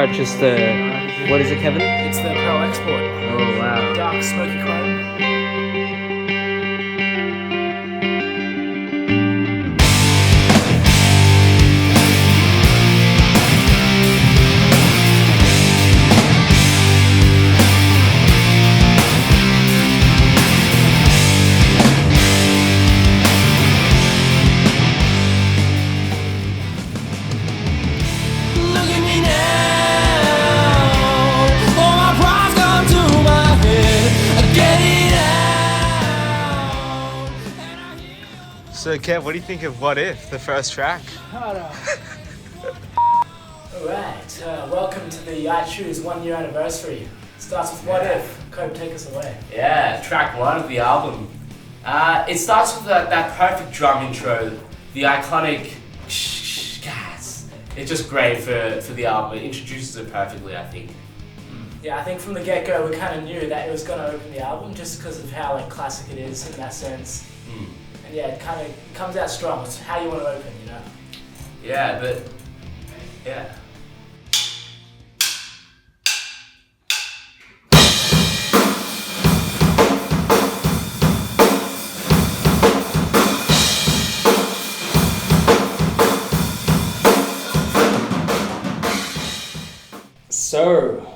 purchased the... What is it, Kevin? It's the Pearl Export. Oh, wow. Dark smoky chrome. So Kev, what do you think of What If, the first track? Alright, welcome to the I Choose 1 year anniversary. Starts with What If. Cope, take us away. Yeah, track 1 of the album. It starts with that perfect drum intro, the iconic gas. It's just great for the album. It introduces it perfectly, I think. Yeah, I think from the get-go we kind of knew that it was going to open the album just because of how like classic it is in that sense. And yeah, it kind of comes out strong. It's how you want to open, you know? Yeah, but yeah. So,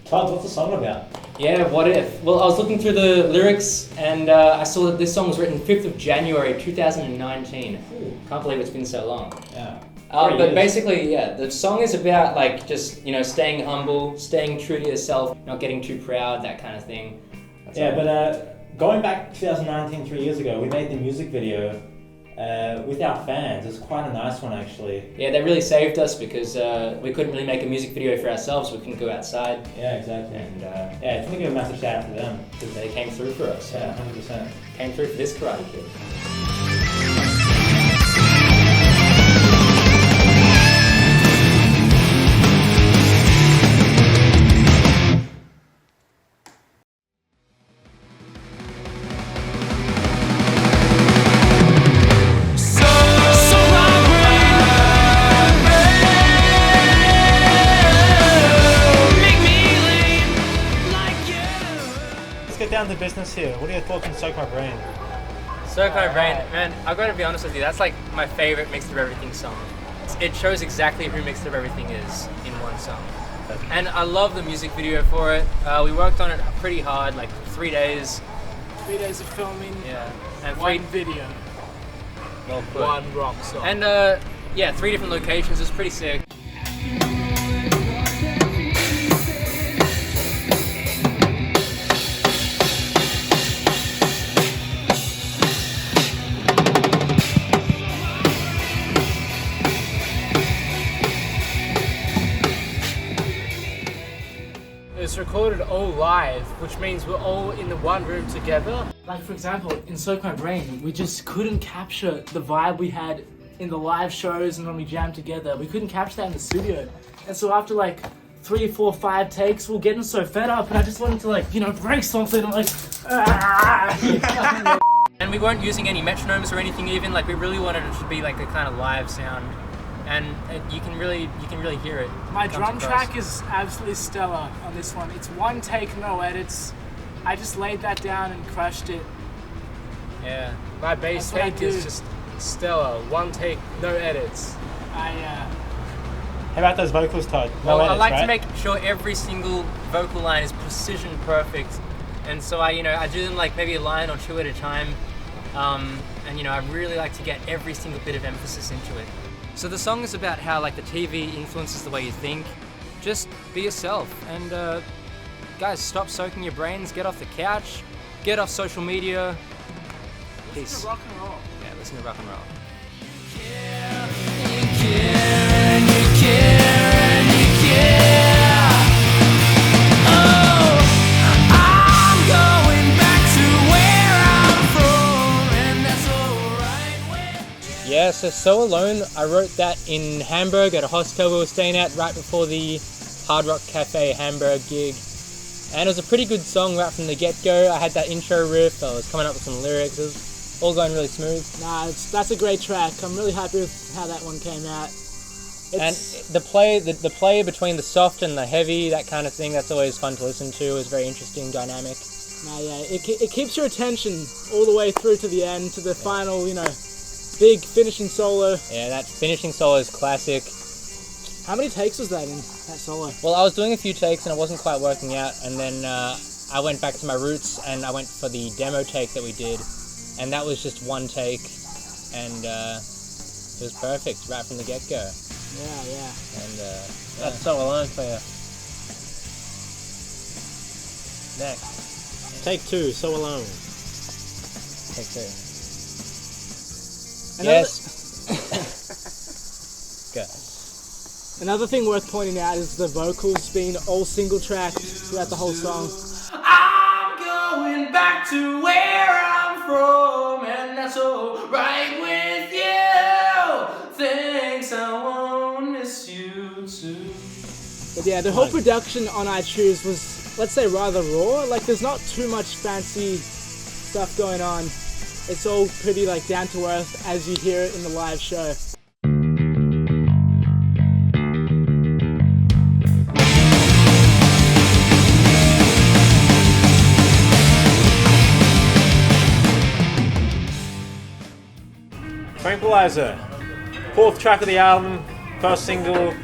Todd, what's the song about? yeah, what if? Well, I was looking through the lyrics and I saw that this song was written 5th of January 2019. Can't believe it's been so long. Yeah. But basically, yeah, the song is about like just, you know, staying humble, staying true to yourself, not getting too proud, that kind of thing. That's all. But going back 2019, 3 years ago, we made the music video with our fans. It's quite a nice one, actually. Yeah, that really saved us because we couldn't really make a music video for ourselves. We couldn't go outside. Yeah, exactly. And Yeah, I just want to give a massive shout out to them. because they came through for us. Yeah, 100%. Came through for this Karate Kid. Let's get down to business here. What are your thoughts on Soak My Brain? Soak My Brain, man, I've got to be honest with you, that's like my favorite Mixed of Everything song. It shows exactly who Mixed of Everything is in one song. And I love the music video for it. We worked on it pretty hard, like 3 days. 3 days of filming, Yeah. And one video, well put. one rock song. And yeah, 3 different locations, it's pretty sick. It's recorded all live, which means we're all in the one room together. Like for example, in Soak My Brain, we just couldn't capture the vibe we had in the live shows and when we jammed together. We couldn't capture that in the studio. And so after like 3, 4, 5 takes, we were getting so fed up and I just wanted to like, you know, break something. I'm like, And we weren't using any metronomes or anything even, like we really wanted it to be like a kind of live sound. And you can really hear it. My Comes drum across. track is absolutely stellar on this one. It's one take, no edits. I just laid that down and crushed it. Yeah. My bass That's what I take is do. just stellar. One take, no edits. How about those vocals, Todd? No Well, edits, I like right? to make sure every single vocal line is precision perfect, and so I do them like maybe a line or 2 at a time, and I really like to get every single bit of emphasis into it. So the song is about how like the TV influences the way you think. Just be yourself, and guys, stop soaking your brains. Get off the couch, get off social media. Peace. Rock and roll. Yeah, listen to rock and roll. Yeah, so Alone, I wrote that in Hamburg at a hostel we were staying at right before the Hard Rock Cafe Hamburg gig. And it was a pretty good song right from the get-go. I had that intro riff, I was coming up with some lyrics, it was all going really smooth. Nah, that's a great track. I'm really happy with how that one came out. And the play between the soft and the heavy, that kind of thing, that's always fun to listen to. It's very interesting, dynamic. It keeps your attention all the way through to the end, to the final, big finishing solo. Yeah, that finishing solo is classic. How many takes was that in that solo? Well, I was doing a few takes and it wasn't quite working out, and then I went back to my roots and I went for the demo take that we did, and that was just one take, and it was perfect right from the get-go. Yeah. And That's So Alone for you. Next. Take 2, So Alone. Take 2. Yes. Go. Another thing worth pointing out is the vocals being all single tracked throughout the whole song. I'm going back to where I'm from, and that's alright with you. Thanks, I won't miss you too. But yeah, the whole production on iTunes was, let's say, rather raw. Like, there's not too much fancy stuff going on. It's all pretty, down to earth as you hear it in the live show. Tranquilizer. 4th track of the album, first single,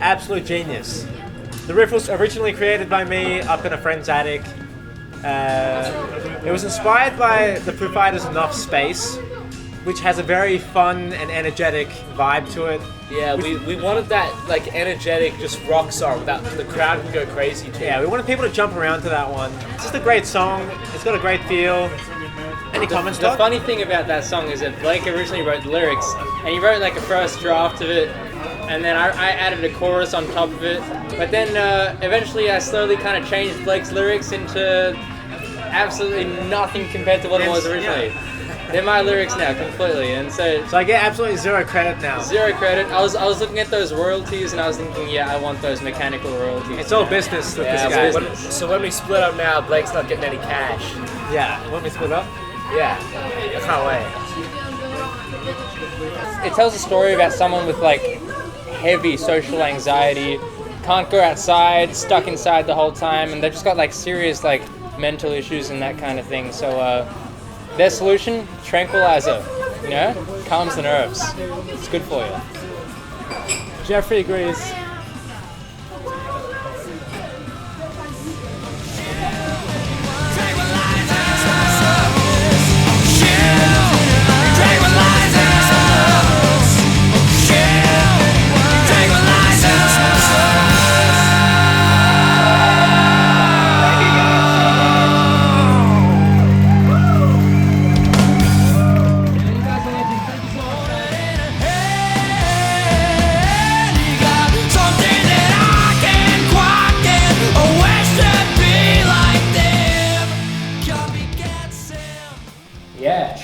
absolute genius. The riff was originally created by me up in a friend's attic. It was inspired by the Foo Fighters' Enough Space, which has a very fun and energetic vibe to it. Yeah, we wanted that energetic, just rock song that the crowd can go crazy to. Yeah, we wanted people to jump around to that one. It's just a great song. It's got a great feel. Any comments, The Doc? funny thing about that song is that Blake originally wrote the lyrics, and he wrote a first draft of it, and then I added a chorus on top of it. But then eventually I slowly kind of changed Blake's lyrics into absolutely nothing compared to what it was originally. They're my lyrics now completely, and so I get absolutely zero credit now. zero credit. I was looking at those royalties and I was thinking, yeah, I want those mechanical royalties. It's all business with Yeah, this guy. business. So when we split up now, Blake's not getting any cash. Yeah, want me to split up? Yeah, I can't wait. It tells a story about someone with heavy social anxiety, can't go outside, stuck inside the whole time, and they've just got serious mental issues and that kind of thing. So their solution, Tranquilizer, calms the nerves. It's good for you. Jeffrey agrees.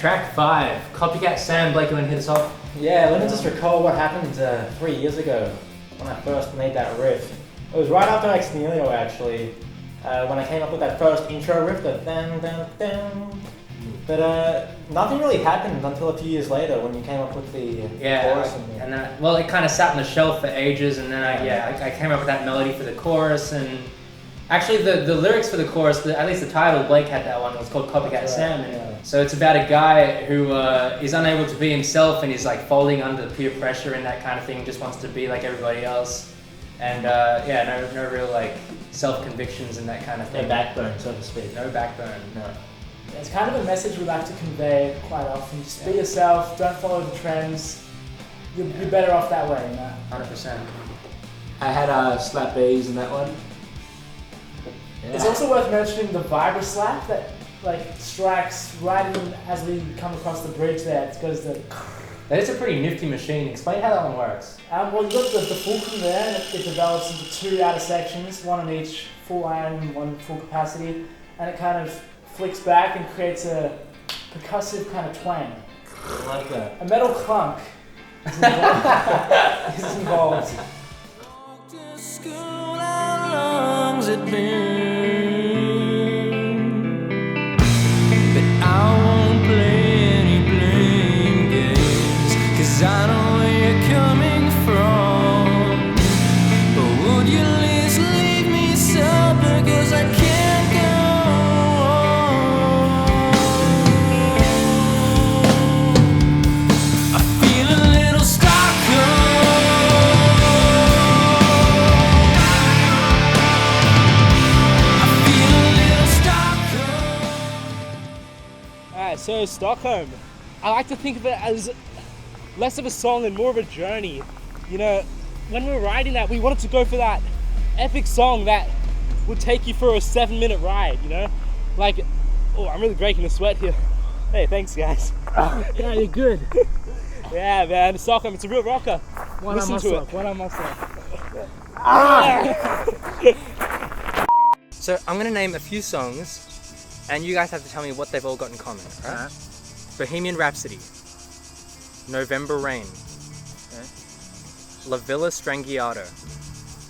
Track 5, Copycat Sam. Blake, you want to hit us off? Yeah, let me just recall what happened 3 years ago when I first made that riff. It was right after Exnelio, actually, when I came up with that first intro riff, the dun dun dun. But nothing really happened until a few years later when you came up with the chorus. And it kind of sat on the shelf for ages, and then I came up with that melody for the chorus, and actually the lyrics for the chorus, at least the title, Blake had that one. It was called Copycat Sam, and so it's about a guy who is unable to be himself, and he's folding under peer pressure and that kind of thing. Just wants to be like everybody else, and no real self-convictions and that kind of thing. No backbone, so to speak. No backbone. No. It's kind of a message we like to convey quite often. Just be yourself, don't follow the trends. You're better off that way, 100%. I had slap B's in that one. Yeah. It's also worth mentioning the vibra slap that strikes right in as we come across the bridge there. It goes the... That is a pretty nifty machine. Explain how that one works. Well, you've got the fulcrum there, and it develops into 2 outer sections, one on each full iron and one full capacity, and it kind of flicks back and creates a percussive kind of twang. I like that. A metal clunk is involved. I know where you're coming from. Would you at least leave me sober, 'cause I can't go on. I feel a little Stockholm. I feel a little Stockholm. Alright, so Stockholm. I like to think of it as less of a song and more of a journey. You know, when we were writing that, we wanted to go for that epic song that would take you for a 7-minute ride, you know? Like, oh, I'm really breaking a sweat here. Hey, thanks guys. Yeah, you're good. Yeah, man, Stockholm, it's a real rocker. One Listen on to myself. it. One on myself. So I'm gonna name a few songs, and you guys have to tell me what they've all got in common. All right? Bohemian Rhapsody, November Rain, La Villa Strangiato,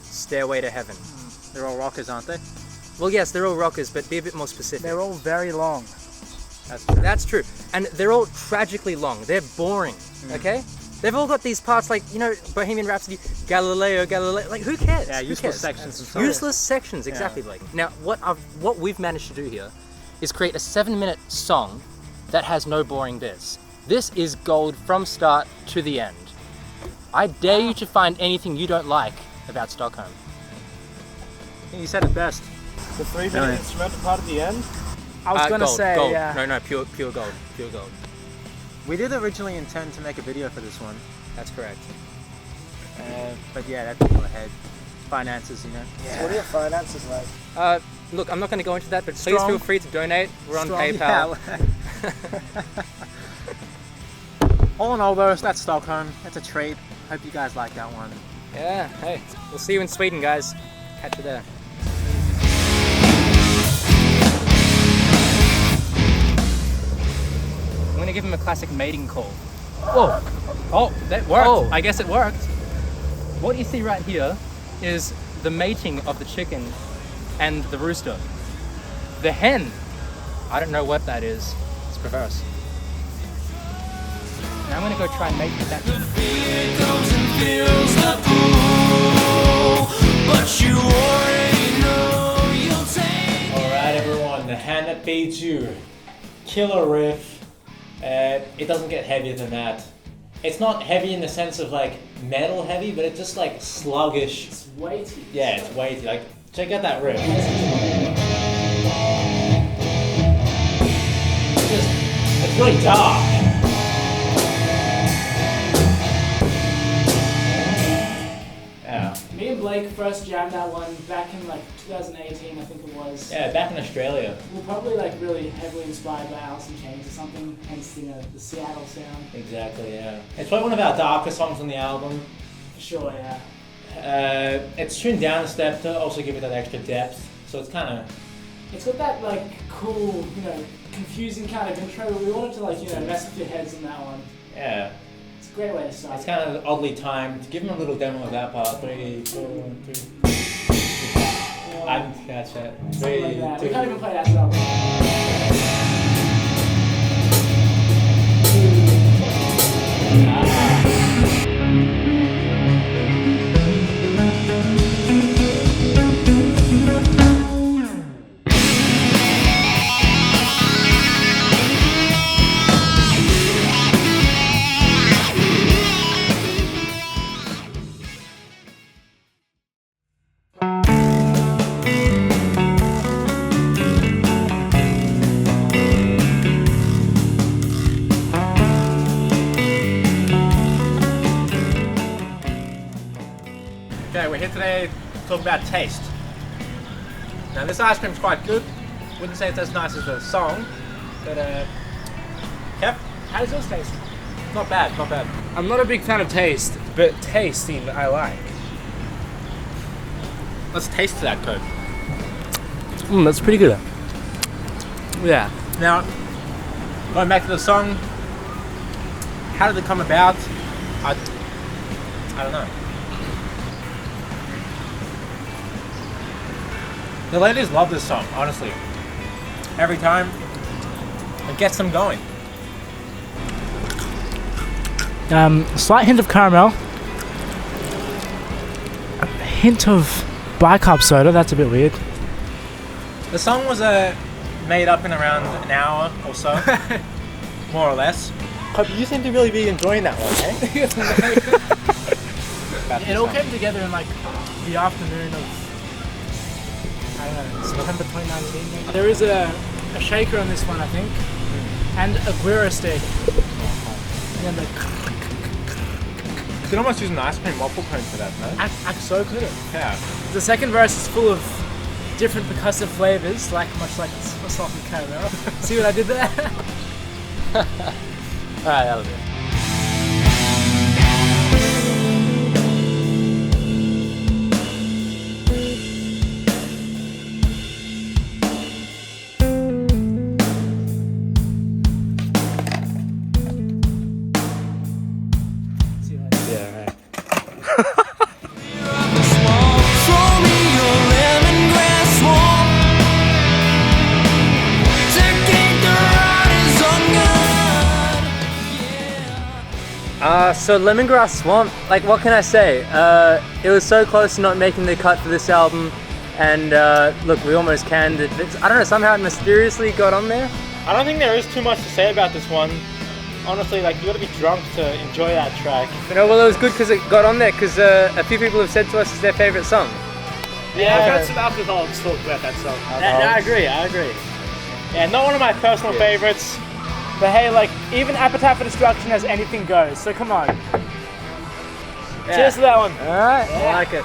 Stairway to Heaven. They're all rockers, aren't they? Well, yes, they're all rockers, but be a bit more specific. They're all very long. That's true. And they're all tragically long. They're boring, okay? They've all got these parts like, you know, Bohemian Rhapsody, Galileo, like who cares? Yeah, Who useless cares? sections and songs. Useless sections, exactly, Blake. Now, what we've managed to do here is create a 7-minute song that has no boring bits. This is gold from start to the end. I dare you to find anything you don't like about Stockholm. You said it best. The 3-minute instrumental part at the end. I was gonna gold, say, gold. yeah. No, pure gold, pure gold. We did originally intend to make a video for this one. That's correct. But yeah, that didn't go ahead. Finances, you know. So what are your finances like? Look, I'm not going to go into that, but please Strong. feel free to donate. We're on Strong. PayPal. All in all though, that's Stockholm. That's a treat. Hope you guys like that one. Yeah, hey, we'll see you in Sweden, guys. Catch you there. I'm gonna give him a classic mating call. Whoa! Oh, that worked. Oh. I guess it worked. What you see right here is the mating of the chicken and the rooster. The hen, I don't know what that is. It's perverse. Now I'm gonna go try and mate with that. Fear comes and fills the pool, but you already know you'll take. Alright everyone, the hand that feeds you. Killer riff. It doesn't get heavier than that. It's not heavy in the sense of like metal heavy, but it's just like sluggish. It's weighty. Yeah, it's weighty. Like, check out that riff. It's really dark. Yeah. Me and Blake first jammed that one back in like 2018, I think it was. Yeah, back in Australia. We're probably like really heavily inspired by Alice in Chains or something, hence the Seattle sound. Exactly, yeah. It's probably one of our darker songs on the album. For sure, yeah. It's tuned down a step to also give it that extra depth. So it's kind of... It's got that like cool, you know, confusing kind of intro, but we wanted to like, you know, mess with your heads in that one. Yeah. It's a great way to start. It's kind of oddly timed. Give him a little demo of that part. 3, 4, 3. I didn't catch that. Something like that. 3, We 2. can't even play that song. Okay, we're here today to talk about taste. Now this ice cream's quite good. Wouldn't say it's as nice as the song, but Kev, How does yours taste? not bad, not bad. I'm not a big fan of taste, but tasting I like. Let's taste that, Coke. That's pretty good. Yeah. Now, going back to the song, how did it come about? I don't know. The ladies love this song, honestly. Every time, it gets them going. Slight hint of caramel. A hint of bicarb soda. That's a bit weird. The song was made up in around an hour or so, more or less. But you seem to really be enjoying that one, eh? It all came together in like the afternoon of, I don't know, September 2019 maybe. There is a shaker on this one, I think, and a guiro stick. And then You could almost use an ice cream waffle cone for that, no? I so could have. Yeah. The second verse is full of different percussive flavors, much like a salted caramel. See what I did there? Alright, that'll do. See what I did? Yeah, right. Throw me your lemongrass swamp. Take the ride is on God. So Lemongrass Swamp, like what can I say? It was so close to not making the cut for this album, and look, we almost canned it. I don't know, somehow it mysteriously got on there. I don't think there is too much to say about this one. Honestly, like, you gotta be drunk to enjoy that track. You know, well, it was good because it got on there because a few people have said to us it's their favorite song. Yeah, I've heard some alcoholics talk about that song. I agree. Yeah, not one of my personal favorites. But hey, like, even Appetite for Destruction has anything goes, so come on. Cheers to that one. Alright, I like it.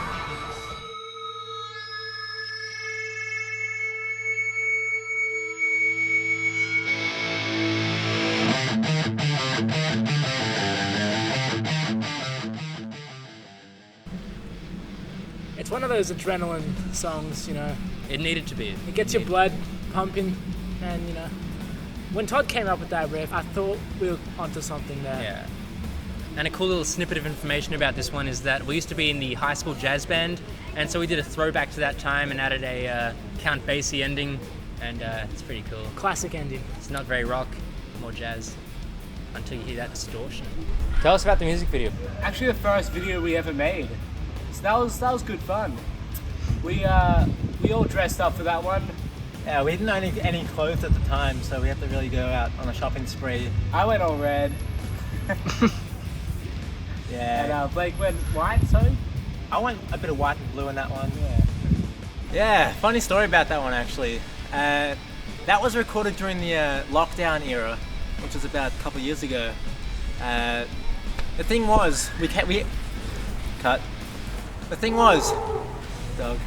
It's one of those adrenaline songs, you know. It needed to be. It gets your blood pumping, and you know. When Todd came up with that riff, I thought we were onto something there. Yeah. And a cool little snippet of information about this one is that we used to be in the high school jazz band, and so we did a throwback to that time and added a Count Basie ending, and it's pretty cool. Classic ending. It's not very rock, more jazz, until you hear that distortion. Tell us about the music video. Actually, the first video we ever made. So that was good fun. We all dressed up for that one. Yeah, we didn't own any clothes at the time, so we had to really go out on a shopping spree. I went all red, Yeah. and Blake went white. Sorry. I went a bit of white and blue in that one. Yeah, funny story about that one actually. That was recorded during the lockdown era, which was about a couple of years ago. The thing was, cut. The thing was, dog.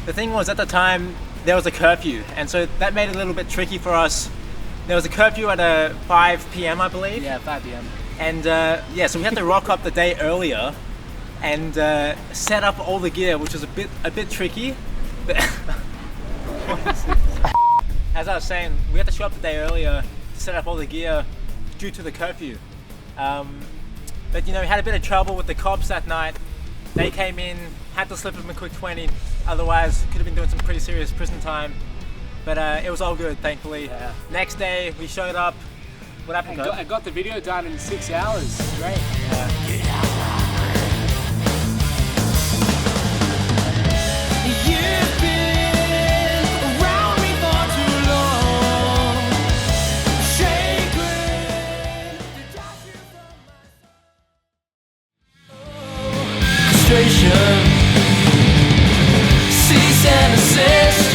The thing was, at the time there was a curfew, and so that made it a little bit tricky for us. There was a curfew at 5 p.m. I believe. Yeah, 5 p.m. And yeah, so we had to rock up the day earlier and set up all the gear, which was a bit tricky. But as I was saying, we had to show up the day earlier to set up all the gear due to the curfew. But you know, we had a bit of trouble with the cops that night. They came in, had to slip them a quick 20. Otherwise, could have been doing some pretty serious prison time. But it was all good, thankfully. Yeah. Next day, we showed up. What happened? I got the video done in 6 hours. Great. You've been around me for too long. Sacred to touch you from my castration. Cease and desist.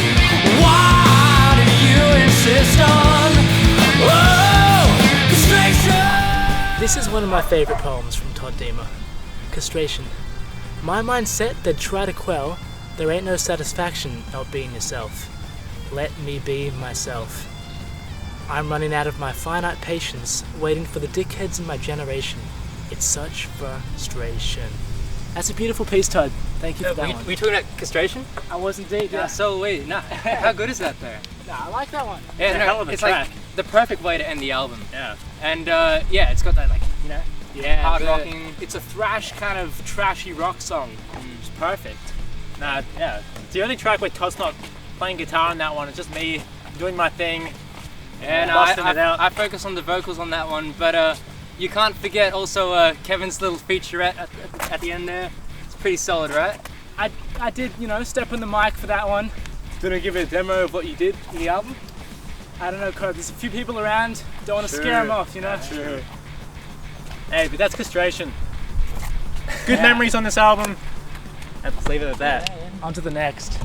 Why do you insist on castration? This is one of my favorite poems from Todd Deemer. Castration. My mindset they'd try to quell. There ain't no satisfaction not being yourself. Let me be myself. I'm running out of my finite patience, waiting for the dickheads in my generation. It's such frustration. That's a beautiful piece, Todd. Thank you for that one. Were you talking about castration? I was indeed, yeah. So wait, nah, how good is that though? Nah, I like that one. Yeah, It's a hell of a it's track. like the perfect way to end the album. Yeah. And yeah, it's got that like, you know, Yeah, hard rocking. It's a thrash kind of trashy rock song. It's perfect. Nah, yeah. It's the only track where Todd's not playing guitar on that one. It's just me doing my thing. And busting it out. I focus on the vocals on that one, but you can't forget also Kevin's little featurette at the end there. It's Pretty solid, right? I did, you know, step on the mic for that one. Gonna give a demo of what you did in the album? I don't know, Cope, there's a few people around. Don't want to scare them off, you know? Sure. Hey, but that's castration. Good memories on this album. And let's leave it at that. On to the next.